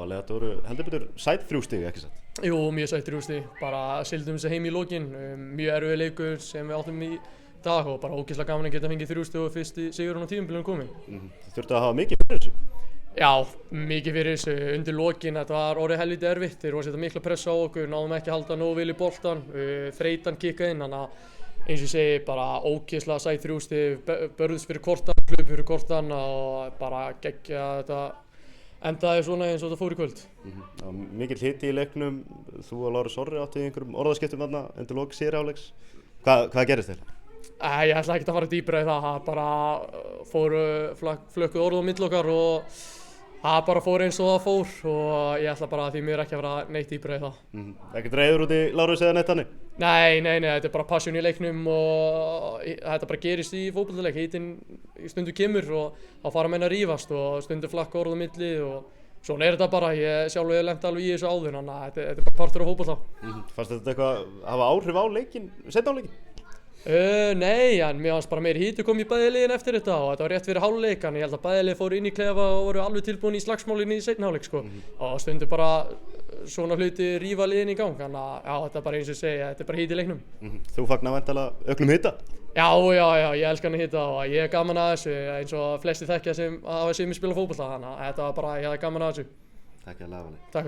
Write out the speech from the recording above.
aðalega þetta voru heldur betur sæt 3 stig, ekki satt? Jú, mjög sætt 3 stig, bara sigldum þessu heim í lokin, mjög erfiður leikur sem við áttum í dag og bara ógeðslega gaman að geta fengið 3 stig og fyrsti sigurinn á tímabilinu kominn. Þið þurftu að hafa mikið fyrir þessu? Já, mikið fyrir þessu, undir lokin, þetta var orðið helviti erfitt, þeir voru að setja mikla pressa á okkur, náðum ekki að halda nógu vel í boltann, þreytan kikkaði inn, þannig að eins og ég segi, bara ógeðslega sætt 3 stig, börðust fyrir kortan, hlupu fyrir kortan og bara geggja þetta endaði svona eins og þetta fór í kvöld. Mikill hiti í leiknum, þú og Lárus Orri áttu í einhverjum orðaskiptum þarna undir lok síðari hálfleiks. Hvað gerist þeir? Ég ætla ekki að fara dýpra í það bara flökkuð orð á milli okkar og það bara fór eins og það fór og ég ætla bara því mér ekki að fara neitt dýpra í það. Ekkert reiður út í Lárus eða neitt þannig? Nei, þetta er bara passion í leiknum og þetta bara gerist í fótboltaleik, hitinn stundum kemur og þá fara menn að rífast og stundum flakka orð á milli og svona er þetta bara, ég sjálfur hef lent alveg í þessu áður, þannig að þetta er bara partur af fótbolta. Fannst þetta eitthvað hafa áhrif á leikinn, seinna á leikinn? Nei, en mér fannst bara meiri hiti kom í bæði liðin eftir þetta og þetta var rétt fyrir hálfleik, en ég held að bæði lið fóru inn í klefa og voru alveg tilbúin í slagsmálinn í seinni hálfleik sko. Og stundum bara svona hluti rífa liðin í gang, þannig að já, þetta er bara eins og ég segja, þetta er bara hiti í leiknum. Þú fagnar væntanlega auknum hita? Já, ég elska hann að hita og ég er gaman að þessu eins og flesti þekkja sem hafa séð mig spila fótbolta, þannig að þetta var bara, ég hafði gaman að þessu. Takk fyrir. Takk fyrir.